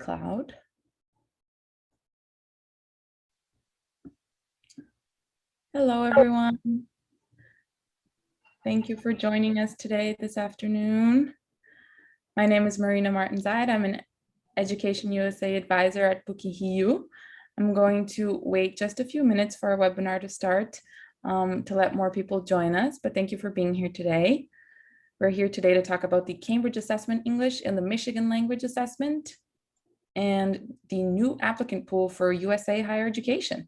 cloud. Hello, everyone. Thank you for joining us today, this afternoon. My name is Marina Martins-Ide. I'm an EducationUSA advisor at PUC-Rio. I'm going to wait just a few minutes for our webinar to start to let more people join us, but thank you for being here today. We're here today to talk about the Cambridge Assessment English and the Michigan Language Assessment and the new applicant pool for USA higher education.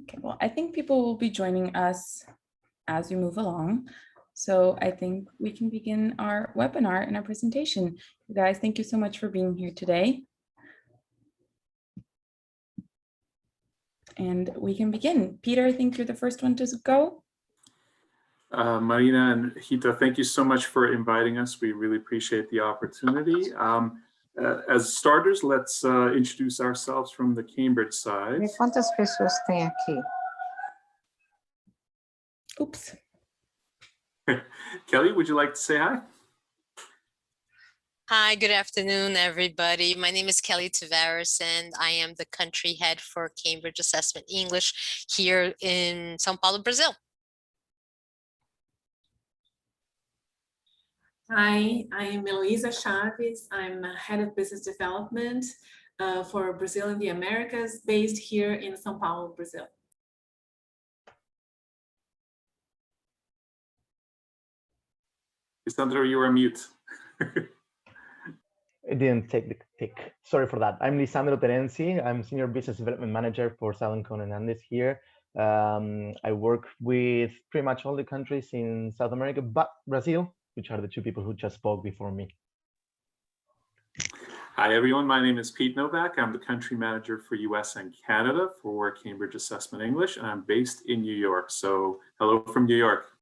Okay, well, I think people will be joining us as we move along. So I think we can begin our webinar and our presentation. You guys, thank you so much for being here today. And we can begin. Peter, I think you're the first one to go. Marina and Hita, thank you so much for inviting us. We really appreciate the opportunity. As starters, let's introduce ourselves from the Cambridge side. Quantas pessoas tem aqui? Oops. Kelly, would you like to say hi? Hi, good afternoon, everybody. My name is Kelly Tavares, and I am the country head for Cambridge Assessment English here in São Paulo, Brazil. Hi, I'm Heloisa Chavez. I'm head of business development for Brazil and the Americas, based here in São Paulo, Brazil. Lisandro, you are on mute. I didn't take the tick. Sorry for that. I'm Lisandro Terenzi. I'm Senior Business Development Manager for Southern Cone and Andes here. I work with pretty much all the countries in South America, but Brazil, which are the two people who just spoke before me. Hi, everyone. My name is Pete Novak. I'm the country manager for US and Canada for Cambridge Assessment English, and I'm based in New York. So hello from New York.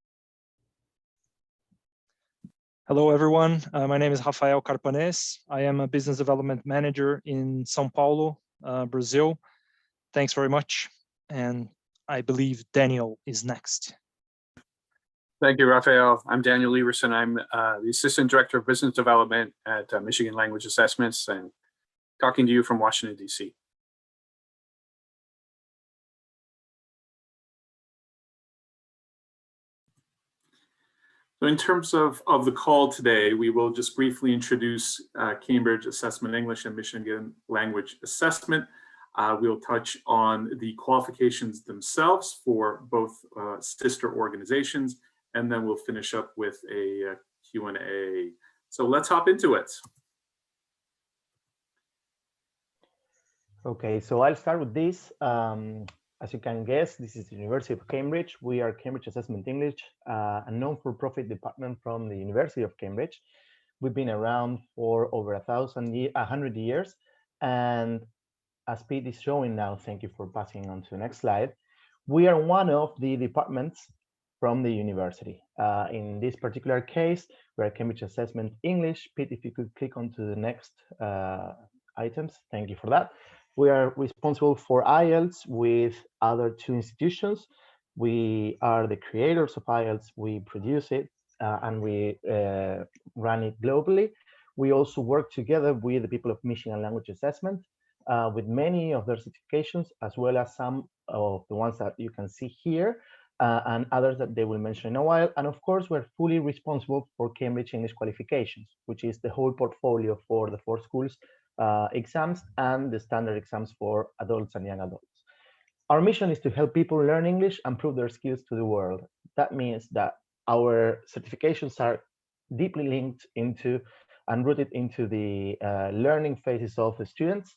Hello, everyone. My name is Rafael Carpanez. I am a business development manager in São Paulo, Brazil. Thanks very much. And I believe Daniel is next. Thank you, Rafael. I'm Daniel Lieberson. I'm the Assistant Director of Business Development at Michigan Language Assessments and talking to you from Washington, D.C. So in terms of the call today, we will just briefly introduce Cambridge Assessment English and Michigan Language Assessment. We'll touch on the qualifications themselves for both sister organizations, and then we'll finish up with a Q&A. So let's hop into it. Okay, so I'll start with this. As you can guess, this is the University of Cambridge. We are Cambridge Assessment English, a non-for-profit department from the University of Cambridge. We've been around for over 100 years. And as Pete is showing now, thank you for passing on to the next slide. We are one of the departments from the university. In this particular case, we're Cambridge Assessment English. Pete, if you could click onto the next items, thank you for that. We are responsible for IELTS with other two institutions. We are the creators of IELTS. We produce it and we run it globally. We also work together with the people of Michigan Language Assessment with many of their certifications, as well as some of the ones that you can see here and others that they will mention in a while. And of course, we're fully responsible for Cambridge English Qualifications, which is the whole portfolio for the 4 schools exams and the standard exams for adults and young adults. Our mission is to help people learn English and prove their skills to the world. That means that our certifications are deeply linked into and rooted into the learning phases of the students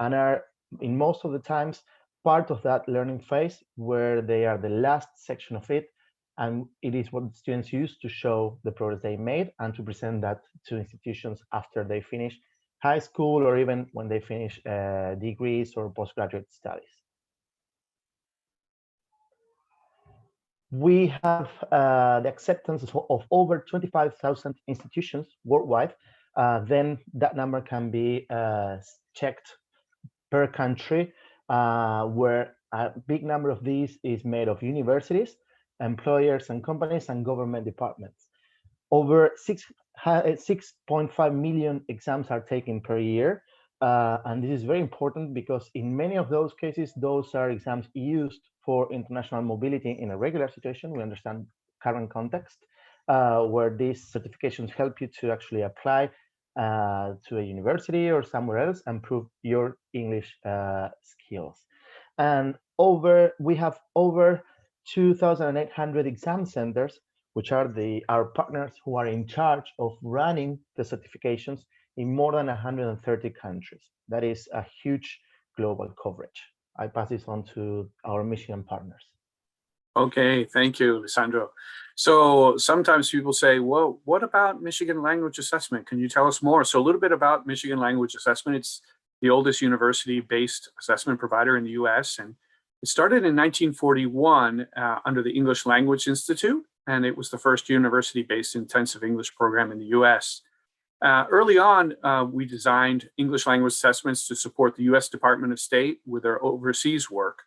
and are in most of the times, part of that learning phase where they are the last section of it, and it is what students use to show the progress they made and to present that to institutions after they finish high school or even when they finish degrees or postgraduate studies. We have the acceptance of over 25,000 institutions worldwide. Then that number can be checked per country, where a big number of these is made of universities, employers and companies, and government departments. Over 6.5 million exams are taken per year. And this is very important because in many of those cases, those are exams used for international mobility in a regular situation. We understand current context, where these certifications help you to actually apply to a university or somewhere else and prove your English skills. And we have over 2,800 exam centers, which are our partners who are in charge of running the certifications in more than 130 countries. That is a huge global coverage. I pass this on to our Michigan partners. Okay, thank you, Lisandro. So sometimes people say, well, what about Michigan Language Assessment? Can you tell us more? So a little bit about Michigan Language Assessment. It's the oldest university-based assessment provider in the US, and it started in 1941 under the English Language Institute, and it was the first university-based intensive English program in the US. Early on, we designed English language assessments to support the US Department of State with their overseas work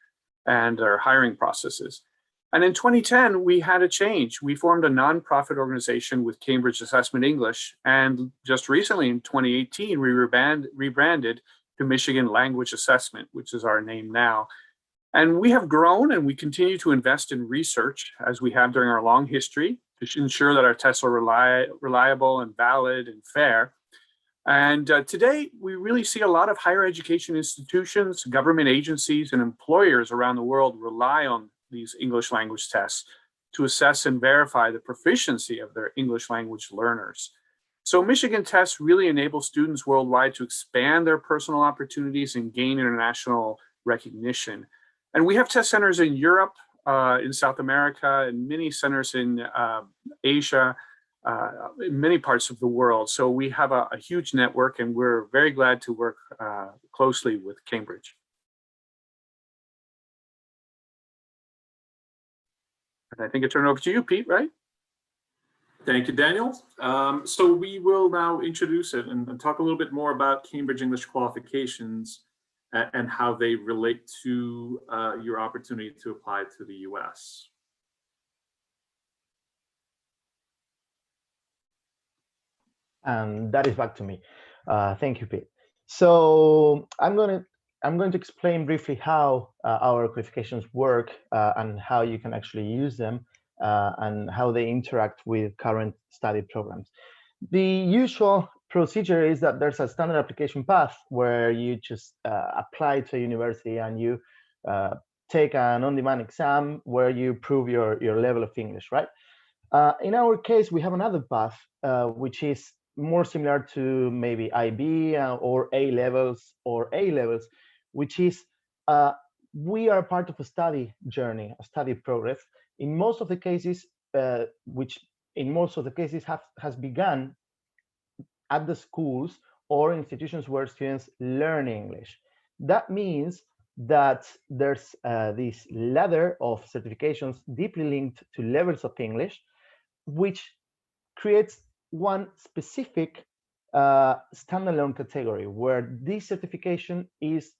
and their hiring processes. And in 2010, we had a change. We formed a nonprofit organization with Cambridge Assessment English. And just recently in 2018, we rebranded to Michigan Language Assessment, which is our name now. And we have grown and we continue to invest in research as we have during our long history to ensure that our tests are reliable and valid and fair. And today, we really see a lot of higher education institutions, government agencies, and employers around the world rely on these English language tests to assess and verify the proficiency of their English language learners. So Michigan tests really enable students worldwide to expand their personal opportunities and gain international recognition. And we have test centers in Europe, in South America, and many centers in Asia, in many parts of the world. So we have a huge network, and we're very glad to work closely with Cambridge. And I think I turn it over to you, Pete, right? Thank you, Daniel. So we will now introduce it and talk a little bit more about Cambridge English qualifications and how they relate to your opportunity to apply to the US. And that is back to me. Thank you, Pete. So I'm going to explain briefly how our qualifications work and how you can actually use them and how they interact with current study programs. The usual procedure is that there's a standard application path where you just apply to a university and you take an on-demand exam where you prove your level of English, right? In our case, we have another path, which is more similar to maybe IB or A-levels, which is we are part of a study journey, a study progress. In most of the cases, has begun at the schools or institutions where students learn English. That means that there's this ladder of certifications deeply linked to levels of English, which creates one specific standalone category where this certification is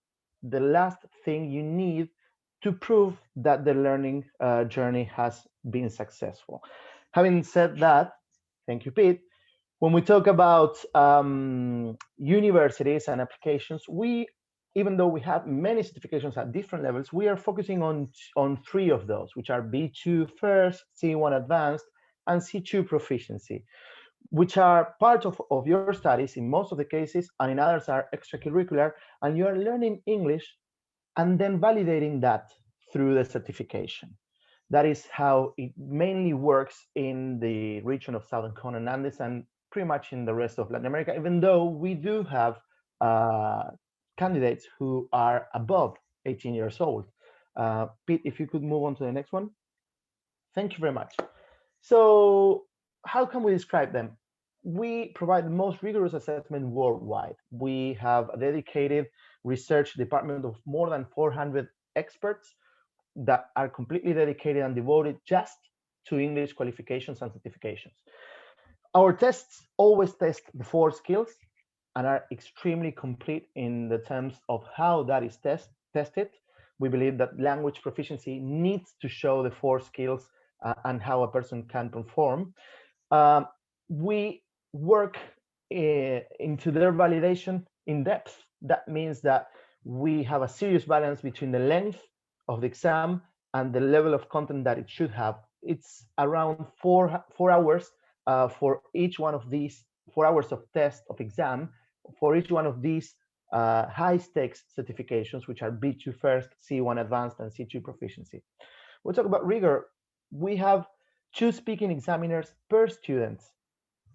the last thing you need to prove that the learning journey has been successful. Having said that, thank you, Pete. When we talk about universities and applications, even though we have many certifications at different levels, we are focusing on three of those, which are B2 first, C1 advanced, and C2 proficiency, which are part of your studies in most of the cases, and in others are extracurricular, and you are learning English and then validating that through the certification. That is how it mainly works in the region of Southern Cone and Andes and pretty much in the rest of Latin America, even though we do have candidates who are above 18 years old. Pete, if you could move on to the next one. Thank you very much. So how can we describe them? We provide the most rigorous assessment worldwide. We have a dedicated research department of more than 400 experts that are completely dedicated and devoted just to English qualifications and certifications. Our tests always test the 4 skills and are extremely complete in the terms of how that is tested. We believe that language proficiency needs to show the 4 skills and how a person can perform. We work into their validation in depth. That means that we have a serious balance between the length of the exam and the level of content that it should have. It's around 4 hours for each one of these 4 hours of test of exam for each one of these high stakes certifications, which are B2 first, C1 advanced, and C2 proficiency. We'll talk about rigor. We have 2 speaking examiners per student,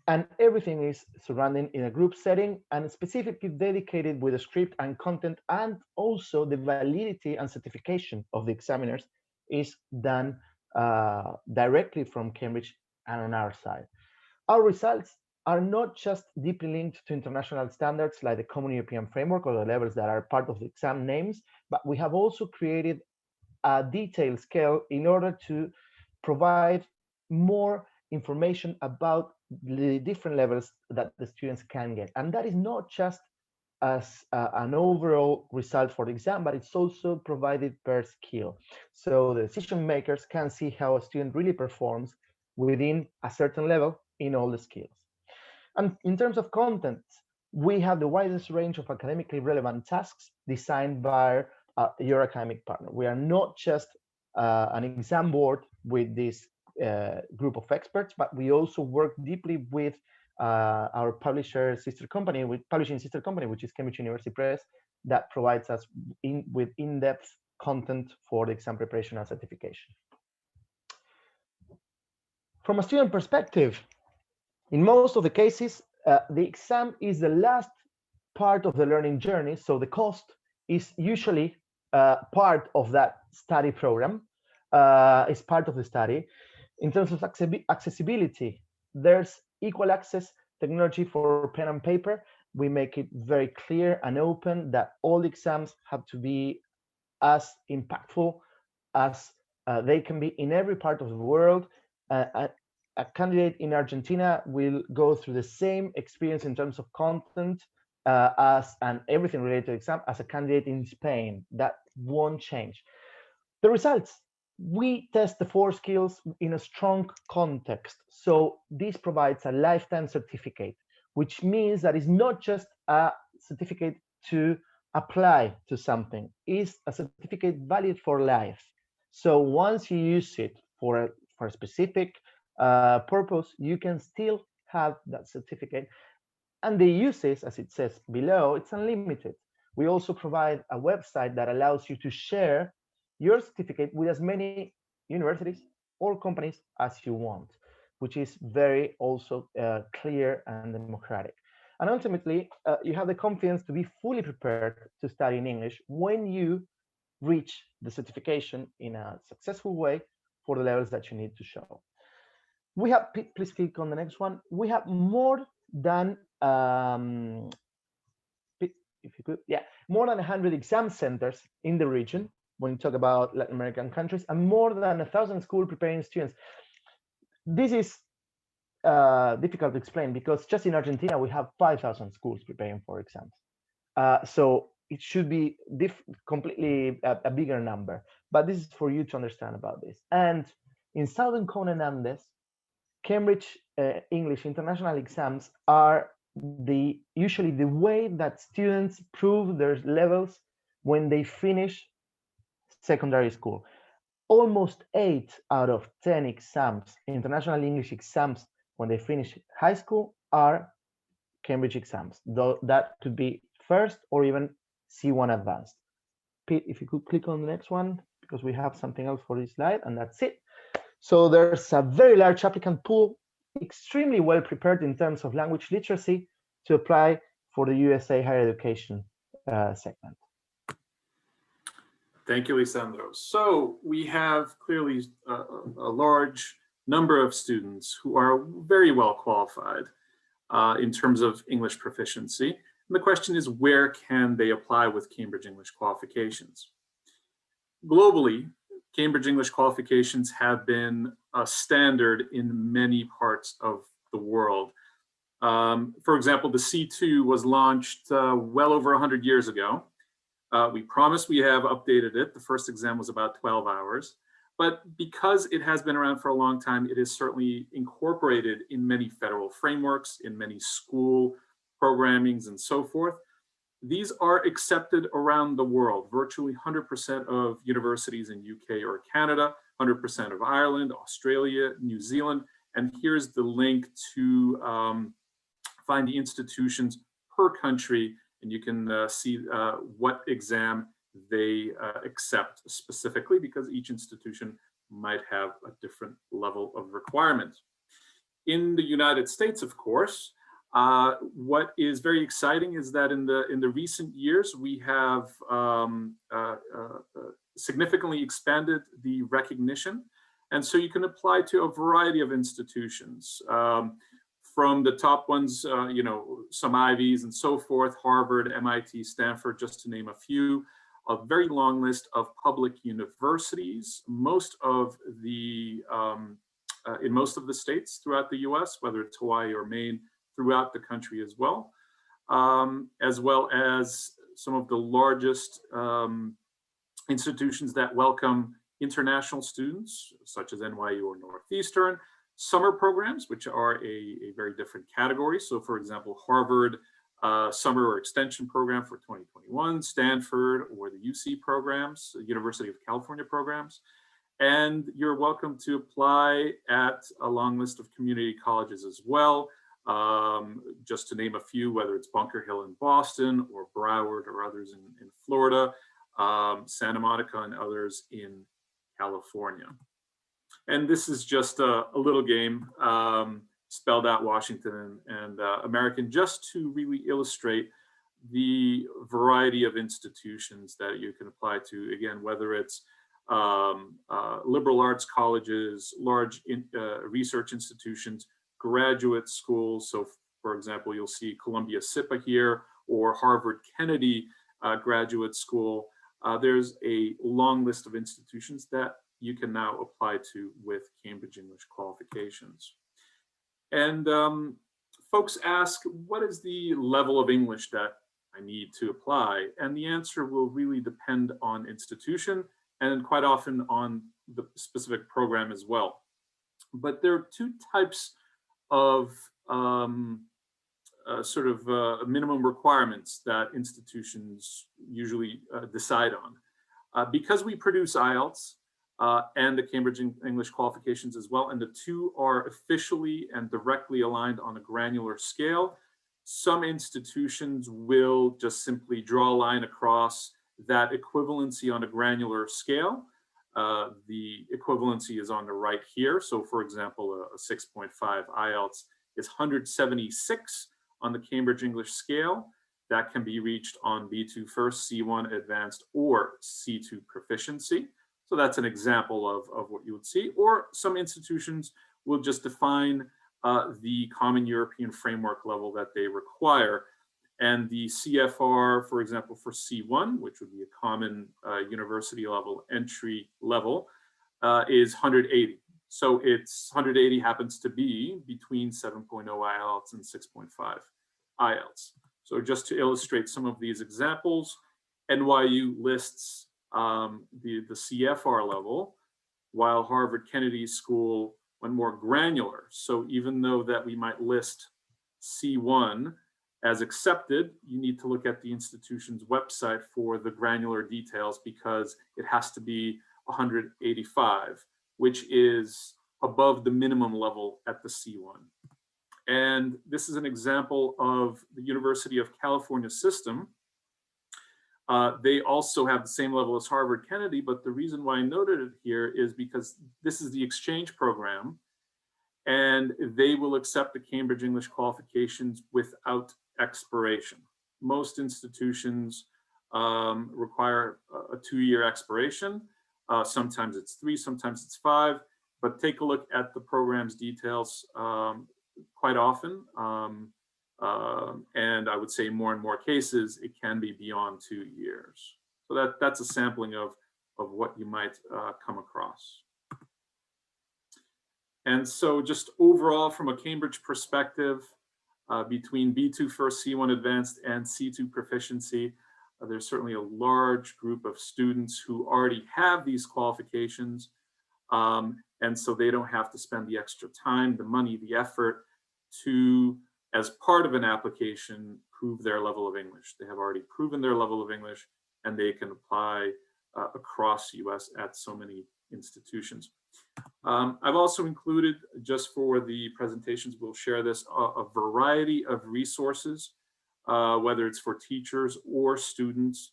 and everything is surrounding in a group setting and specifically dedicated with a script and content, and also the validity and certification of the examiners is done directly from Cambridge and on our side. Our results are not just deeply linked to international standards like the Common European Framework or the levels that are part of the exam names, but we have also created a detailed scale in order to provide more information about the different levels that the students can get. And that is not just as an overall result for the exam, but it's also provided per skill. So the decision makers can see how a student really performs within a certain level in all the skills. And in terms of content, we have the widest range of academically relevant tasks designed by your academic partner. We are not just an exam board with this group of experts, but we also work deeply with our publishing sister company, which is Cambridge University Press, that provides us with in-depth content for the exam preparation and certification. From a student perspective, in most of the cases, the exam is the last part of the learning journey, so the cost is usually part of that study program, is part of the study. In terms of accessibility, there's equal access technology for pen and paper. We make it very clear and open that all exams have to be as impactful as they can be in every part of the world. A candidate in Argentina will go through the same experience in terms of content and everything related to exam as a candidate in Spain. That won't change. The results, we test the 4 skills in a strong context. So this provides a lifetime certificate, which means that it's not just a certificate to apply to something, it's a certificate valid for life. So once you use it for a specific purpose, you can still have that certificate. And the uses, as it says below, it's unlimited. We also provide a website that allows you to share your certificate with as many universities or companies as you want, which is very also clear and democratic. And ultimately, you have the confidence to be fully prepared to study in English when you reach the certification in a successful way for the levels that you need to show. We have, please click on the next one. We have more than, if you could, yeah, more than 100 exam centers in the region when you talk about Latin American countries, and more than 1,000 school preparing students. This is difficult to explain because just in Argentina, we have 5,000 schools preparing for exams. So it should be completely a bigger number, but this is for you to understand about this. And in Southern Cone and Andes, Cambridge English international exams are usually the way that students prove their levels when they finish secondary school. Almost 8 out of 10 exams, international English exams, when they finish high school are Cambridge exams, though that could be first or even C1 advanced. Pete, if you could click on the next one, because we have something else for this slide, and that's it. So there's a very large applicant pool, extremely well prepared in terms of language literacy to apply for the USA higher education segment. Thank you, Lisandro. So we have clearly a large number of students who are very well qualified in terms of English proficiency. And the question is, where can they apply with Cambridge English qualifications? Globally, Cambridge English qualifications have been a standard in many parts of the world. For example, the C2 was launched well over 100 years ago. We promise we have updated it. The first exam was about 12 hours. But because it has been around for a long time, it is certainly incorporated in many federal frameworks, in many school programmings and so forth. These are accepted around the world. Virtually 100% of universities in UK or Canada, 100% of Ireland, Australia, New Zealand. And here's the link to find the institutions per country, and you can see what exam they accept specifically, because each institution might have a different level of requirement. In the United States, of course, what is very exciting is that in the recent years, we have significantly expanded the recognition. And so you can apply to a variety of institutions. From the top ones, you know, some Ivies and so forth, Harvard, MIT, Stanford, just to name a few, a very long list of public universities, most of the, in most of the states throughout the US, whether it's Hawaii or Maine, throughout the country as well as some of the largest institutions that welcome international students, such as NYU or Northeastern. Summer programs, which are a very different category. So for example, Harvard summer or extension program for 2021, Stanford or the UC programs, University of California programs. And you're welcome to apply at a long list of community colleges as well. Just to name a few, whether it's Bunker Hill in Boston or Broward or others in Florida, Santa Monica and others in California. And this is just a little game, spelled out Washington and American, just to really illustrate the variety of institutions that you can apply to. Again, whether it's liberal arts colleges, large research institutions, graduate schools. So for example, you'll see Columbia SIPA here, or Harvard Kennedy Graduate School. There's a long list of institutions that you can now apply to with Cambridge English qualifications. And folks ask, what is the level of English that I need to apply? And the answer will really depend on institution and quite often on the specific program as well. But there are two types of minimum requirements that institutions usually decide on. Because we produce IELTS and the Cambridge English qualifications as well, and the two are officially and directly aligned on a granular scale, some institutions will just simply draw a line across that equivalency on a granular scale. The equivalency is on the right here. So for example, a 6.5 IELTS is 176 on the Cambridge English scale. That can be reached on B2 first, C1 advanced, or C2 proficiency. So that's an example of what you would see. Or some institutions will just define the common European framework level that they require. And the CFR, for example, for C1, which would be a common university level entry level, is 180. So it's 180 happens to be between 7.0 IELTS and 6.5 IELTS. So just to illustrate some of these examples, NYU lists the CFR level, while Harvard Kennedy School went more granular. So even though that we might list C1 as accepted, you need to look at the institution's website for the granular details, because it has to be 185, which is above the minimum level at the C1. And this is an example of the University of California system. They also have the same level as Harvard Kennedy, but the reason why I noted it here is because this is the exchange program, and they will accept the Cambridge English qualifications without expiration. Most institutions require a 2-year expiration. Sometimes it's 3, sometimes it's 5, but take a look at the program's details quite often. And I would say more and more cases, it can be beyond 2 years. So that's a sampling of what you might come across. And so just overall, from a Cambridge perspective, between B2 First, C1 Advanced, and C2 Proficiency, there's certainly a large group of students who already have these qualifications. And so they don't have to spend the extra time, the money, the effort to, as part of an application, prove their level of English. They have already proven their level of English, and they can apply across the US at so many institutions. I've also included, just for the presentations, we'll share this, a variety of resources, whether it's for teachers or students,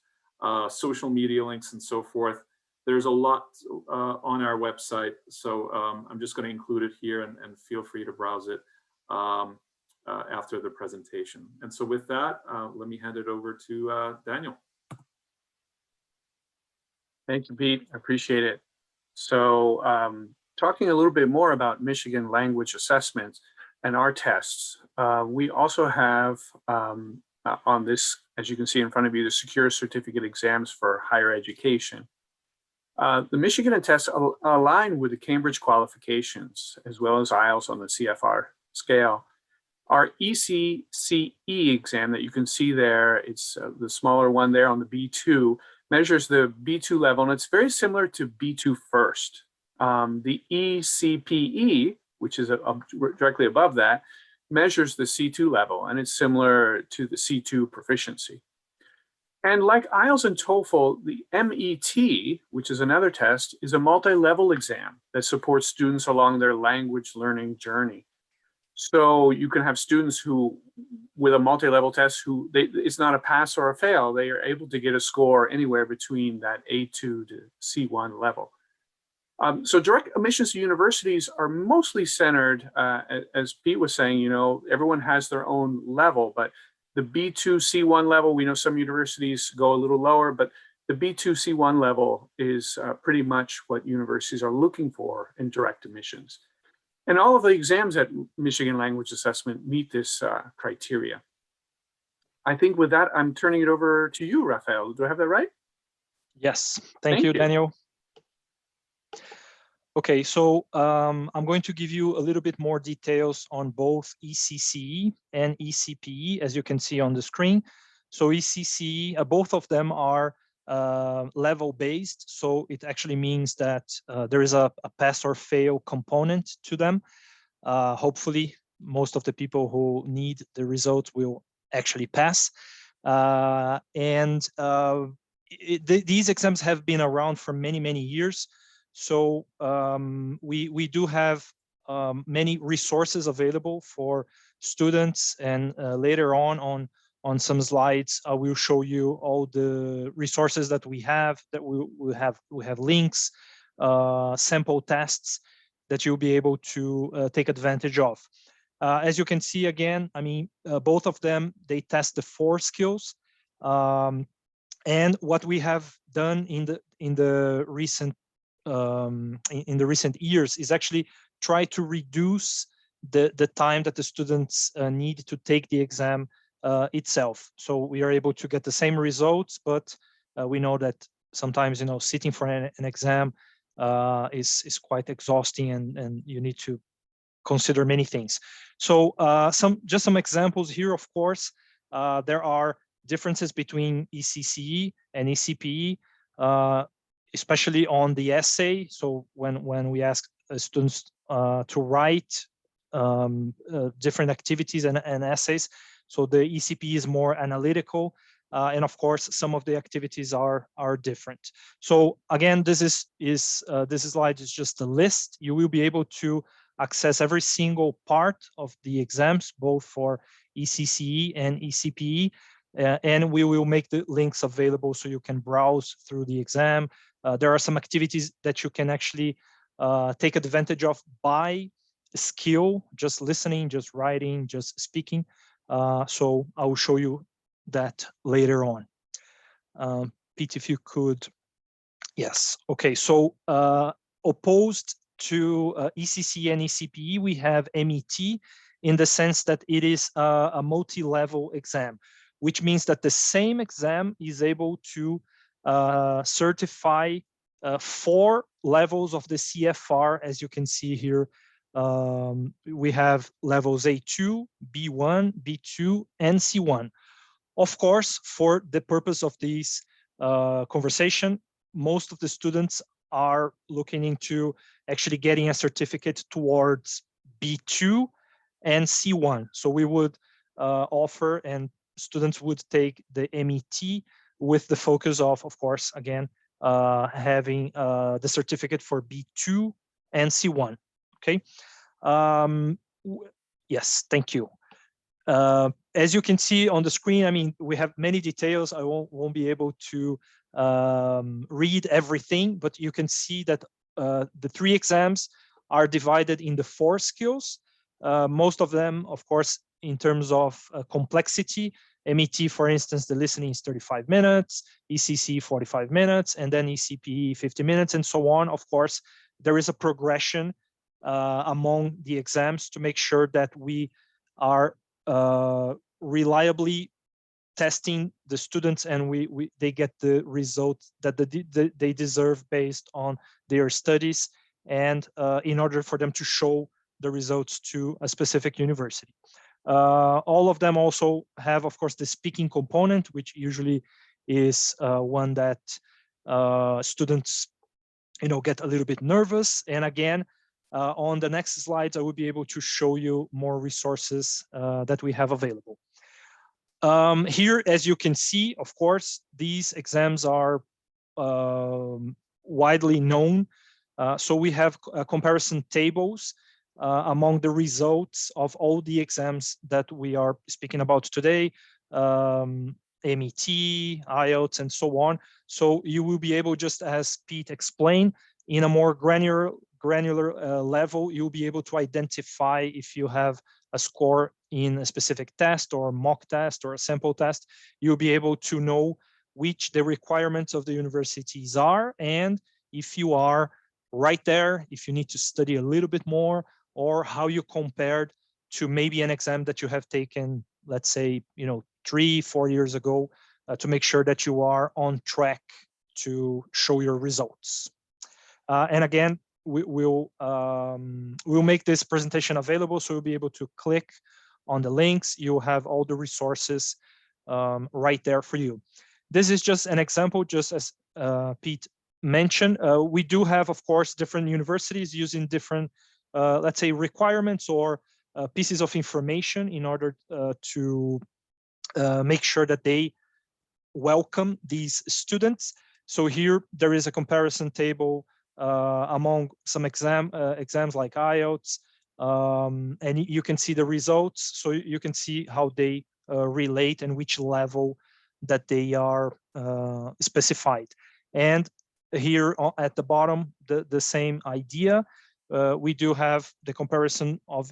social media links and so forth. There's a lot on our website, so I'm just going to include it here, and feel free to browse it after the presentation. And so with that, let me hand it over to Daniel. Thank you, Pete. I appreciate it. So talking a little bit more about Michigan language assessments and our tests, we also have on this, as you can see in front of you, the secure certificate exams for higher education. The Michigan tests align with the Cambridge qualifications, as well as IELTS on the CFR scale. Our ECCE exam that you can see there, it's the smaller one there on the B2, measures the B2 level, and it's very similar to B2 First. The ECPE, which is directly above that, measures the C2 level, and it's similar to the C2 proficiency. And like IELTS and TOEFL, the MET, which is another test, is a multi-level exam that supports students along their language learning journey. So you can have students who, with a multi-level test, it's not a pass or a fail. They are able to get a score anywhere between that A2 to C1 level. So direct admissions to universities are mostly centered, as Pete was saying, you know, everyone has their own level, but the B2 C1 level, we know some universities go a little lower, but the B2 C1 level is pretty much what universities are looking for in direct admissions. And all of the exams at Michigan Language Assessment meet this criteria. I think with that, I'm turning it over to you, Rafael. Do I have that right? Yes, thank you, Daniel. Okay, so I'm going to give you a little bit more details on both ECCE and ECPE, as you can see on the screen. So ECCE, both of them are level-based, so it actually means that there is a pass or fail component to them. Hopefully, most of the people who need the results will actually pass. These exams have been around for many, many years. So we do have many resources available for students, and later on some slides, I will show you all the resources that we have. That we have links, sample tests that you'll be able to take advantage of. As you can see again, I mean, both of them, they test the 4 skills. And what we have done in the recent years is actually try to reduce the time that the students need to take the exam itself. So we are able to get the same results, but we know that sometimes, you know, sitting for an exam is quite exhausting, and you need to consider many things. So just some examples here. Of course, there are differences between ECCE and ECPE, especially on the essay. So when we ask students to write different activities and essays, so the ECPE is more analytical, and of course some of the activities are different. So again, this slide is just a list. You will be able to access every single part of the exams, both for ECCE and ECPE, and we will make the links available so you can browse through the exam. There are some activities that you can actually take advantage of by skill, just listening, just writing, just speaking. So I will show you that later on. Pete, if you could. Yes. Okay. So opposed to ECC and ECPE, we have MET in the sense that it is a multi-level exam, which means that the same exam is able to certify 4 levels of the CFR. As you can see here, we have levels A2, B1, B2, and C1. Of course, for the purpose of this conversation, most of the students are looking into actually getting a certificate towards B2 and C1. So we would offer, and students would take the MET with the focus of course, again, having the certificate for B2 and C1. Okay. Yes, thank you. As you can see on the screen, I mean, we have many details. I won't be able to read everything, but you can see that the 3 exams are divided into 4 skills. Most of them, of course, in terms of complexity. MET, for instance, the listening is 35 minutes, ECC 45 minutes, and then ECPE 50 minutes, and so on. Of course, there is a progression among the exams to make sure that we are reliably testing the students, and they get the results that they deserve based on their studies, and in order for them to show the results to a specific university. All of them also have, of course, the speaking component, which usually is one that students, get a little bit nervous. And again, on the next slides, I will be able to show you more resources that we have available. Here, as you can see, of course, these exams are widely known. So we have comparison tables among the results of all the exams that we are speaking about today, MET, IELTS, and so on. So you will be able, just as Pete explained, in a more granular level, you'll be able to identify if you have a score in a specific test or mock test or a sample test. You'll be able to know which the requirements of the universities are, and if you are right there, if you need to study a little bit more, or how you compared to maybe an exam that you have taken, let's say, 3-4 years ago, to make sure that you are on track to show your results. And again, we'll make this presentation available, so you'll be able to click on the links. You'll have all the resources right there for you. This is just an example, just as Pete mentioned. We do have, of course, different universities using different, let's say, requirements or pieces of information in order to make sure that they welcome these students. So here there is a comparison table among some exams like IELTS, and you can see the results, so you can see how they relate and which level that they are specified. And here at the bottom, the same idea. We do have the comparison of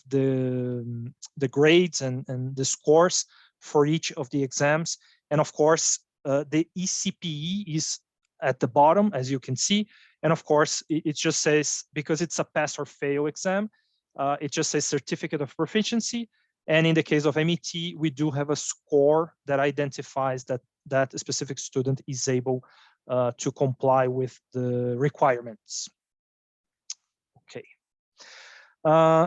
the grades and the scores for each of the exams. And of course, the ECPE is at the bottom, as you can see. And of course, it just says, because it's a pass or fail exam, it just says certificate of proficiency. And in the case of MET, we do have a score that identifies that a specific student is able to comply with the requirements. Okay.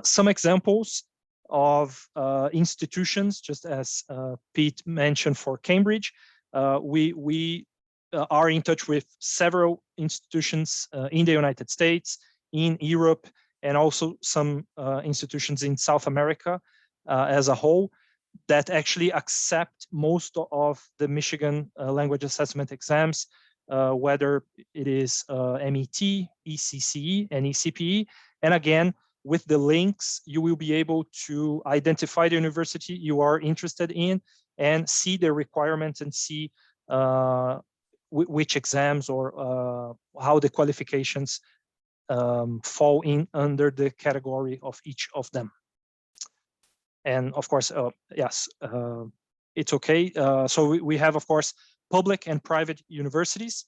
Some examples of institutions, just as Pete mentioned for Cambridge. We are in touch with several institutions in the United States, in Europe, and also some institutions in South America as a whole, that actually accept most of the Michigan language assessment exams, whether it is MET, ECCE, and ECPE. And again, with the links, you will be able to identify the university you are interested in and see the requirements and see which exams or how the qualifications fall in under the category of each of them. And of course, yes, it's okay. So we have, of course, public and private universities.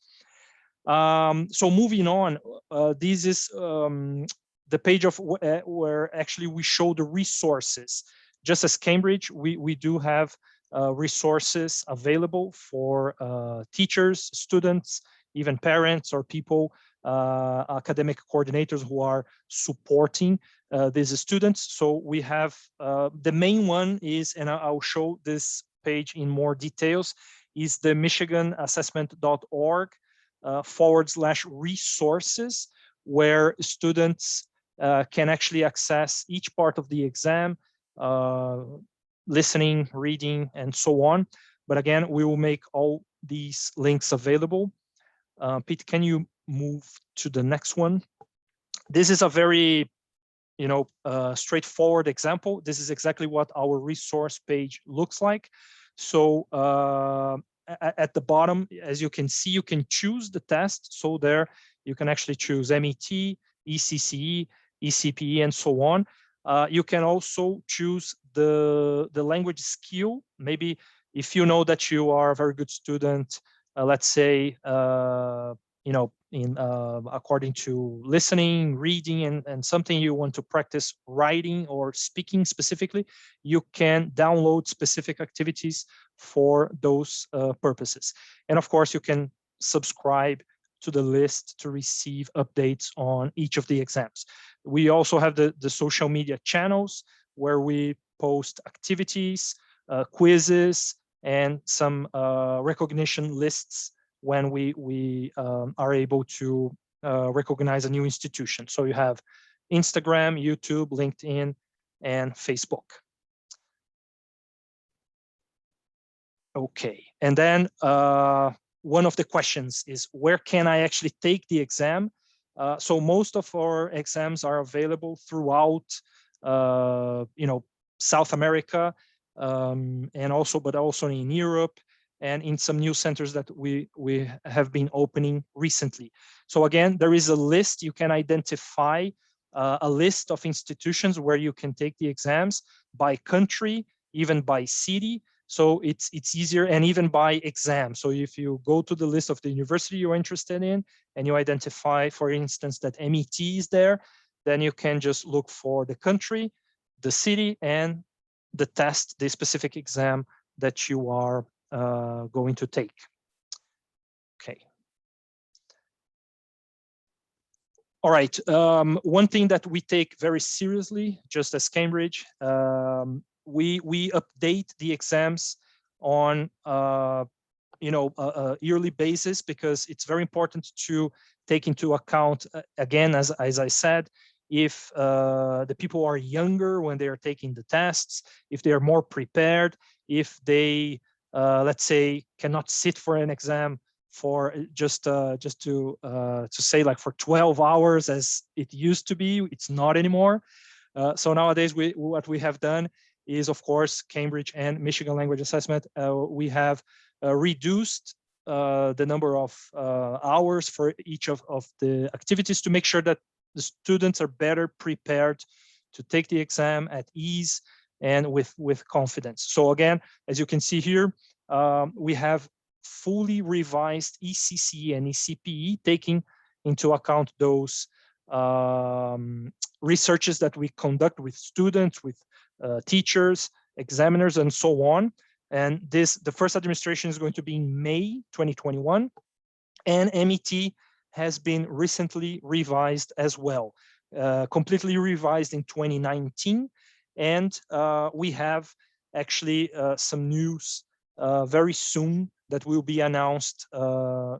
So moving on, this is the page of where actually we show the resources. Just as Cambridge, we do have resources available for teachers, students, even parents or people, academic coordinators who are supporting these students. So we have the main one is, and I'll show this page in more details, is the michiganassessment.org /resources, where students can actually access each part of the exam, listening, reading, and so on. But again, we will make all these links available. Pete, can you move to the next one? This is a very, straightforward example. This is exactly what our resource page looks like. So at the bottom, as you can see, you can choose the test. So there you can actually choose MET, ECCE, ECPE, and so on. You can also choose the language skill. Maybe if you know that you are a very good student, let's say, according to listening, reading, and something you want to practice writing or speaking specifically, you can download specific activities for those purposes. And of course, you can subscribe to the list to receive updates on each of the exams. We also have the social media channels where we post activities, quizzes, and some recognition lists when we are able to recognize a new institution. So you have Instagram, YouTube, LinkedIn, and Facebook. Okay, and then one of the questions is, where can I actually take the exam? So most of our exams are available throughout, South America, and also in Europe, and in some new centers that we have been opening recently. So again, there is a list. You can identify a list of institutions where you can take the exams by country, even by city. So it's easier, and even by exam. So if you go to the list of the university you're interested in, and you identify, for instance, that MET is there, then you can just look for the country, the city, and the test, the specific exam that you are going to take. Okay. All right. One thing that we take very seriously, just as Cambridge, we update the exams on a yearly basis, because it's very important to take into account, again, as I said, if the people are younger when they are taking the tests, if they are more prepared, if they, let's say, cannot sit for an exam for just to say, like, for 12 hours as it used to be. It's not anymore. So nowadays, what we have done is, of course, Cambridge and Michigan Language Assessment, we have reduced the number of hours for each of the activities to make sure that the students are better prepared to take the exam at ease and with confidence. So again, as you can see here, we have fully revised ECCE and ECPE, taking into account those researches that we conduct with students, with teachers, examiners, and so on. And the first administration is going to be in May 2021, and MET has been recently revised as well, completely revised in 2019. And we have actually some news very soon that will be announced,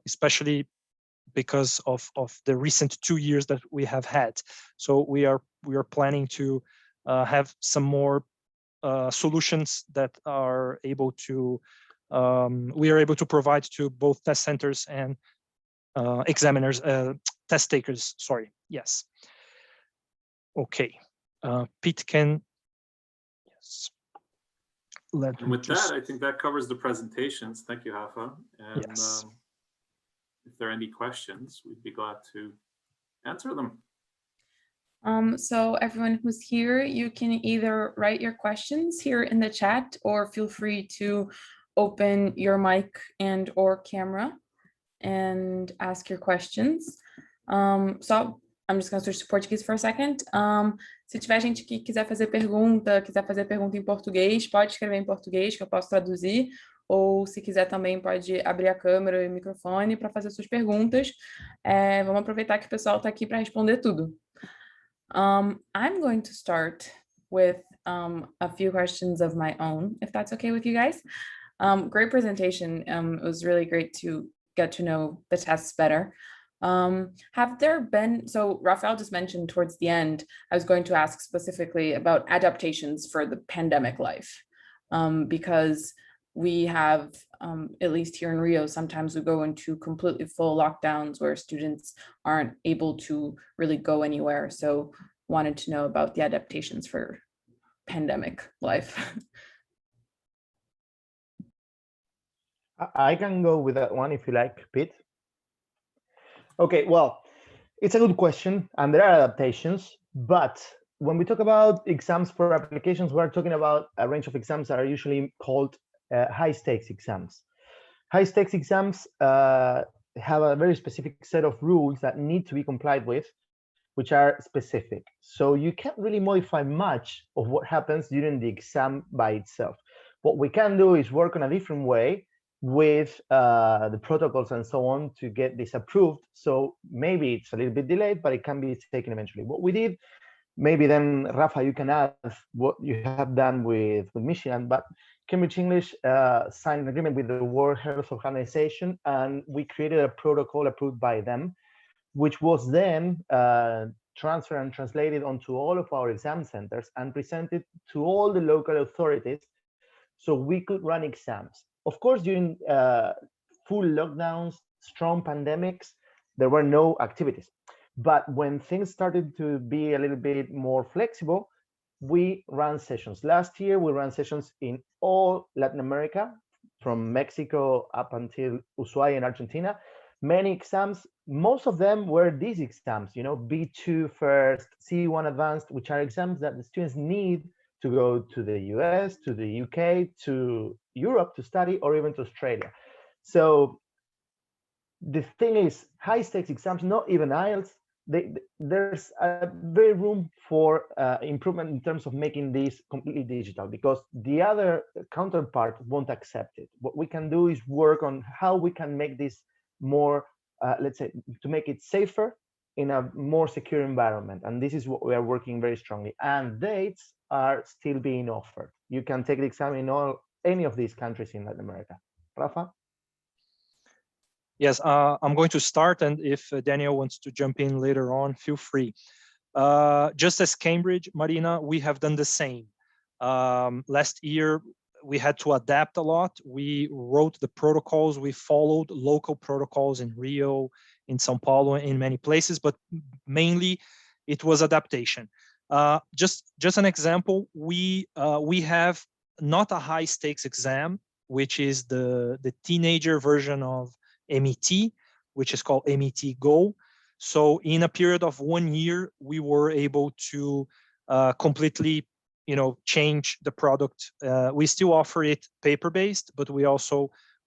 especially because of the recent 2 years that we have had. So we are planning to have some more solutions that are able to we are able to provide to both test centers and examiners, test takers. Sorry. Yes. Okay. Pete can. Yes. And with that, I think that covers the presentations. Thank you, Rafa. And yes. If there are any questions, we'd be glad to answer them. So everyone who's here, you can either write your questions here in the chat, or feel free to open your mic and or camera and ask your questions. So I'm just going to switch to português for a second. Se tiver gente que quiser fazer pergunta em português, pode escrever em português, que eu posso traduzir. Ou se quiser também pode abrir a câmera e o microfone para fazer suas perguntas. Vamos aproveitar que o pessoal está aqui para responder tudo. I'm going to start with a few questions of my own, if that's okay with you guys. Great presentation. It was really great to get to know the tests better. Have there been, so Rafael just mentioned towards the end, I was going to ask specifically about adaptations for the pandemic life, because we have, at least here in Rio, sometimes we go into completely full lockdowns where students aren't able to really go anywhere. So wanted to know about the adaptations for pandemic life. I can go with that one if you like, Pete. Okay, well, it's a good question, and there are adaptations, but when we talk about exams for applications, we're talking about a range of exams that are usually called high-stakes exams. High-stakes exams have a very specific set of rules that need to be complied with, which are specific. So you can't really modify much of what happens during the exam by itself. What we can do is work on a different way with the protocols and so on to get this approved. So maybe it's a little bit delayed, but it can be taken eventually. What we did, maybe then Rafa, you can add what you have done with Michigan, but Cambridge English signed an agreement with the World Health Organization, and we created a protocol approved by them, which was then transferred and translated onto all of our exam centers and presented to all the local authorities so we could run exams. Of course, during full lockdowns, strong pandemics, there were no activities. But when things started to be a little bit more flexible, we ran sessions. Last year, we ran sessions in all Latin America, from Mexico up until Ushuaia in Argentina. Many exams, most of them were these exams, you know, B2 first, C1 advanced, which are exams that the students need to go to the US, to the UK, to Europe to study, or even to Australia. So the thing is, high stakes exams, not even IELTS, there's a very room for improvement in terms of making this completely digital, because the other counterpart won't accept it. What we can do is work on how we can make this more, let's say, to make it safer in a more secure environment. And this is what we are working very strongly. And dates are still being offered. You can take the exam in any of these countries in Latin America. Rafa? Yes, I'm going to start, and if Daniel wants to jump in later on, feel free. Just as Cambridge, Marina, we have done the same. Last year, we had to adapt a lot. We wrote the protocols, we followed local protocols in Rio, in São Paulo, in many places, but mainly it was adaptation. Just an example, we have not a high stakes exam, which is the teenager version of MET, which is called MET Go. So in a period of 1 year, we were able to completely, change the product. We still offer it paper-based, but we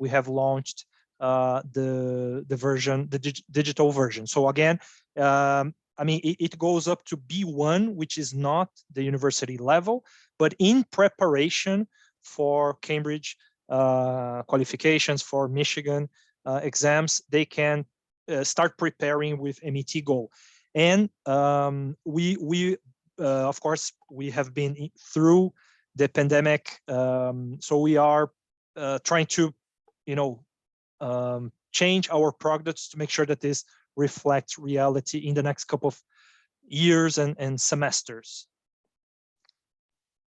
have launched the version, the digital version. So again, it goes up to B1, which is not the university level, but in preparation for Cambridge qualifications, for Michigan exams, they can start preparing with MET Go. And of course, we have been through the pandemic, so we are trying to, change our products to make sure that this reflects reality in the next couple of years and semesters.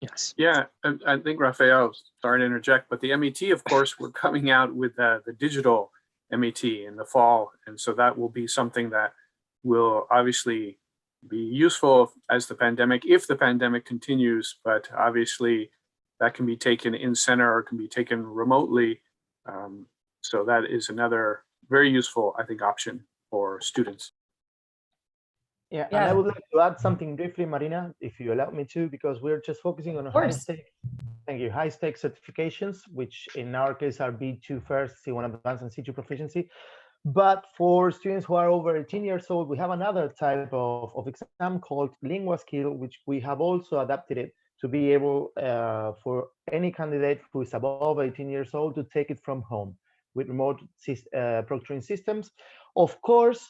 Yes. Yeah, I think Rafael, sorry to interject, but the MET, of course, we're coming out with the digital MET in the fall. And so that will be something that will obviously be useful as the pandemic, if the pandemic continues, but obviously that can be taken in center or can be taken remotely. So that is another very useful, I think, option for students. Yeah, and Yeah. I would like to add something briefly, Marina, if you allow me to, because we're just focusing on high stake. Thank you. High stake certifications, which in our case are B2 first, C1 advanced, and C2 proficiency. But for students who are over 18 years old, we have another type of exam called Lingua Skill, which we have also adapted it to be able for any candidate who is above 18 years old to take it from home with remote proctoring systems. Of course,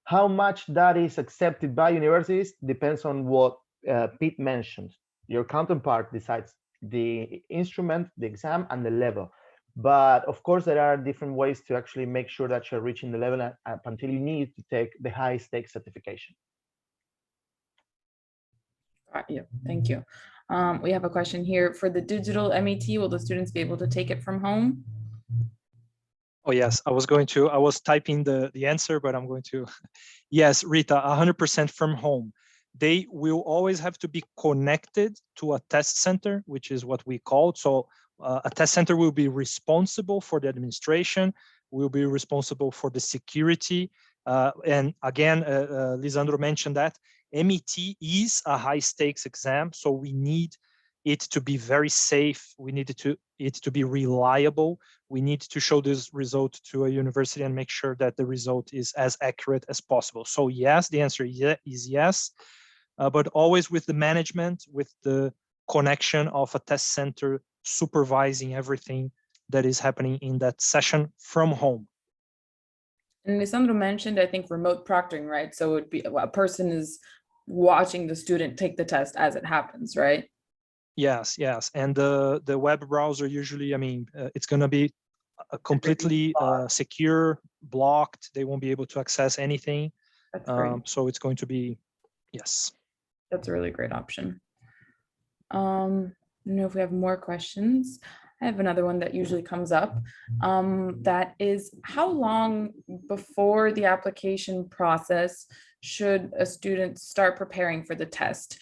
how much that is accepted by universities depends on what Pete mentioned. Your counterpart decides the instrument, the exam, and the level. But of course, there are different ways to actually make sure that you're reaching the level up until you need to take the high stakes certification. Yeah, thank you. We have a question here. For the digital MET, will the students be able to take it from home? Oh, yes, I was typing the answer, but I'm going to, yes, Rita, 100% from home. They will always have to be connected to a test center, which is what we call. So a test center will be responsible for the administration, will be responsible for the security. And again, Lisandro mentioned that MET is a high stakes exam. So we need it to be very safe. We need it to be reliable. We need to show this result to a university and make sure that the result is as accurate as possible. So yes, the answer is yes, but always with the management, with the connection of a test center supervising everything that is happening in that session from home. And Lisandro mentioned, I think, remote proctoring, right? So it would be a person is watching the student take the test as it happens, right? Yes, yes. And the web browser usually, I mean, it's going to be completely secure, blocked. They won't be able to access anything. That's great. So it's going to be, yes. That's a really great option. I don't know if we have more questions. I have another one that usually comes up. That is, how long before the application process should a student start preparing for the test?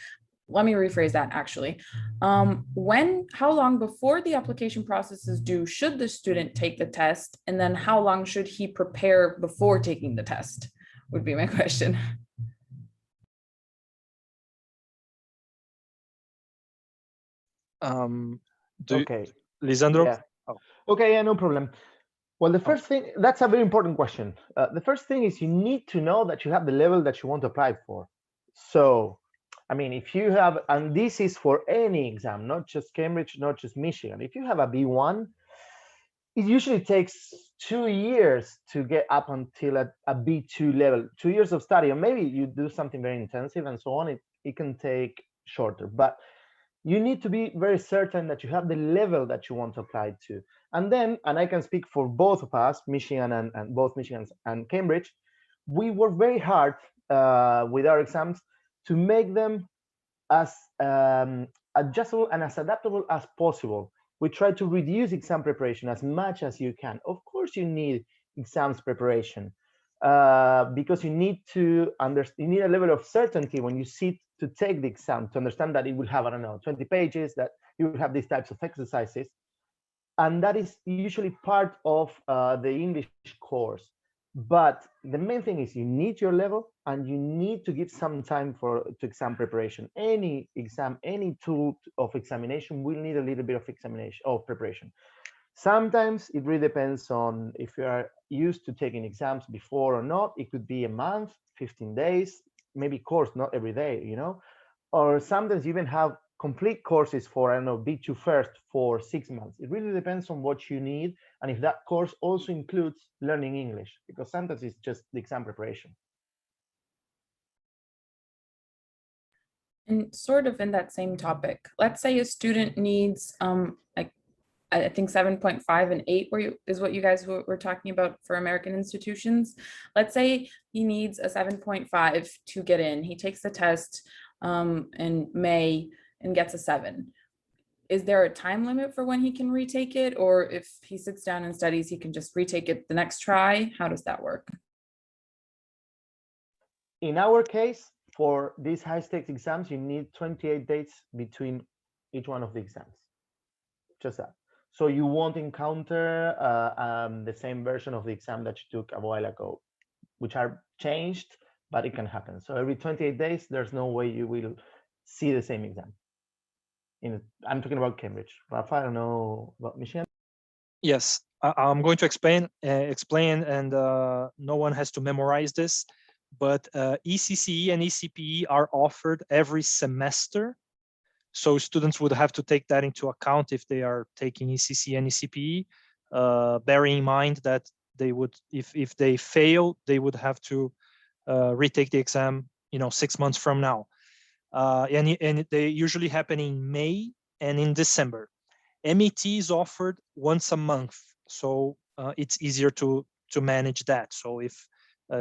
Let me rephrase that actually. How long before the application process is due should the student take the test? And then how long should he prepare before taking the test would be my question. Okay. Lisandro? Yeah. Oh. Okay, yeah, no problem. Well, the first thing, that's a very important question. The first thing is you need to know that you have the level that you want to apply for. So, I mean, if you have, and this is for any exam, not just Cambridge, not just Michigan. If you have a B1, it usually takes 2 years to get up until a B2 level, 2 years of study, or maybe you do something very intensive and so on, it can take shorter. But you need to be very certain that you have the level that you want to apply to. And then, and I can speak for both of us, Michigan and both Michigan and Cambridge, we work very hard with our exams to make them as adjustable and as adaptable as possible. We try to reduce exam preparation as much as you can. Of course, you need exams preparation because you need to you need a level of certainty when you sit to take the exam to understand that it will have, I don't know, 20 pages, that you will have these types of exercises. And that is usually part of the English course. But the main thing is you need your level and you need to give some time to exam preparation. Any exam, any tool of examination will need a little bit of preparation. Sometimes it really depends on if you are used to taking exams before or not. It could be a month, 15 days, maybe course, not every day, you know, or sometimes you even have complete courses for, I don't know, B2 first for 6 months. It really depends on what you need. And if that course also includes learning English, because sometimes it's just the exam preparation. And sort of in that same topic, let's say a student needs like I think 7.5 and 8 is what you guys were talking about for American institutions. Let's say he needs a 7.5 to get in. He takes the test in May and gets a 7. Is there a time limit for when he can retake it? Or if he sits down and studies, he can just retake it the next try? How does that work? In our case, for these high stakes exams, you need 28 days between each one of the exams. Just that. So you won't encounter the same version of the exam that you took a while ago, which are changed but it can happen. So every 28 days, there's no way you will see the same exam. I'm talking about Cambridge. Rafa, I don't know about Michigan. Yes, I'm going to explain, and no one has to memorize this, but ECCE and ECPE are offered every semester. So students would have to take that into account if they are taking ECCE and ECPE, bearing in mind that they would, if they fail, they would have to retake the exam, 6 months from now. And they usually happen in May and in December. MET is offered once a month, so it's easier to manage that. So if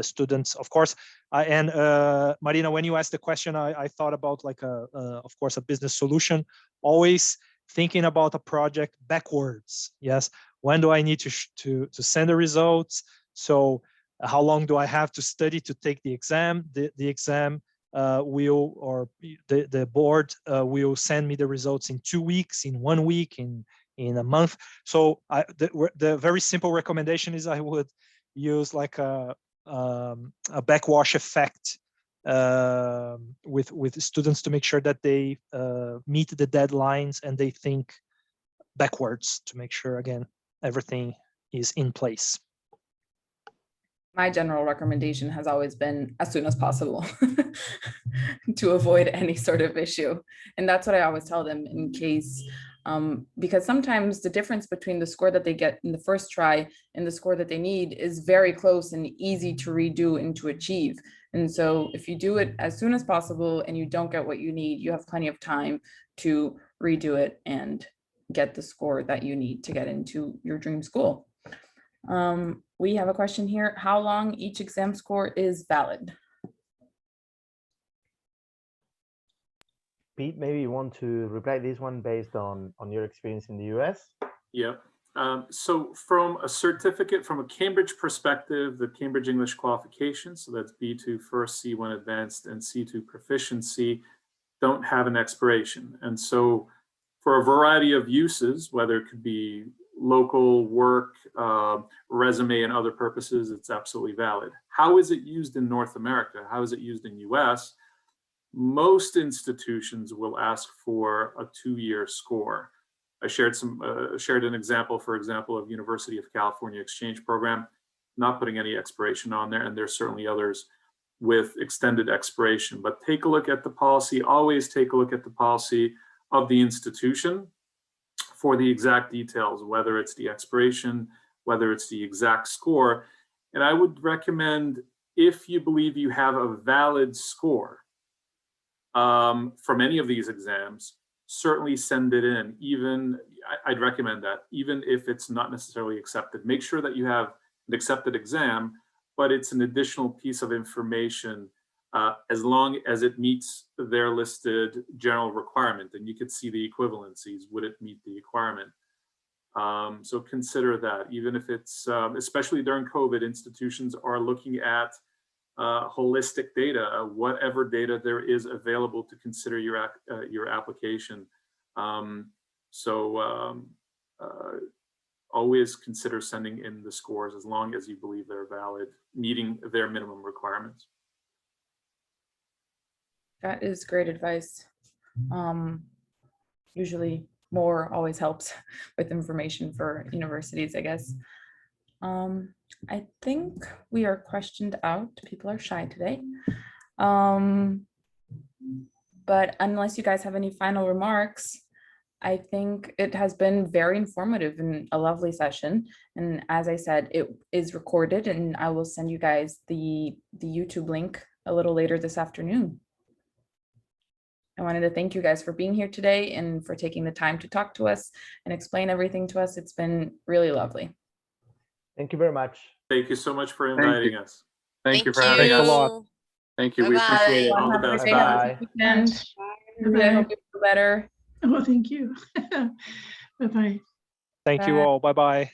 students, of course, Marina, when you asked the question, I thought about like of course, a business solution, always thinking about a project backwards. Yes, when do I need to send the results? So how long do I have to study to take the exam? The exam the board will send me the results in 2 weeks, in 1 week, in a month. So the very simple recommendation is I would use like a backwash effect with students to make sure that they meet the deadlines and they think backwards to make sure, again, everything is in place. My general recommendation has always been as soon as possible to avoid any sort of issue. And that's what I always tell them in case, because sometimes the difference between the score that they get in the first try and the score that they need is very close and easy to redo and to achieve. And so if you do it as soon as possible and you don't get what you need, you have plenty of time to redo it and get the score that you need to get into your dream school. We have a question here. How long each exam score is valid? Pete, maybe you want to reply this one based on your experience in the US? Yeah. So from a certificate, from a Cambridge perspective, the Cambridge English Qualifications, so that's B2 First, C1 Advanced, and C2 Proficiency, don't have an expiration. And so for a variety of uses, whether it could be local work, resume, and other purposes, it's absolutely valid. How is it used in North America? How is it used in US? Most institutions will ask for a 2-year score. I shared an example, for example, of University of California exchange program, not putting any expiration on there, and there's certainly others with extended expiration. But take a look at the policy, always take a look at the policy of the institution for the exact details, whether it's the expiration, whether it's the exact score. And I would recommend, if you believe you have a valid score from any of these exams, certainly send it in. I'd recommend that, even if it's not necessarily accepted. Make sure that you have an accepted exam, but it's an additional piece of information as long as it meets their listed general requirement, and you could see the equivalencies. Would it meet the requirement? So consider that, even if it's, especially during COVID, institutions are looking at holistic data, whatever data there is available to consider your application. Always consider sending in the scores as long as you believe they're valid, meeting their minimum requirements. That is great advice. Usually more always helps with information for universities, I guess. I think we are questioned out. People are shy today. But unless you guys have any final remarks, I think it has been very informative and a lovely session. And as I said, it is recorded, and I will send you guys the YouTube link a little later this afternoon. I wanted to thank you guys for being here today and for taking the time to talk to us and explain everything to us. It's been really lovely. Thank you very much. Thank you so much for inviting us. Thank you for having Thanks a us. lot. Thank you. We Bye-bye. appreciate it. All the Have a best. great Bye. weekend. Bye-bye. I hope you feel better. Oh, thank you. Bye-bye. Thank you all. Bye-bye.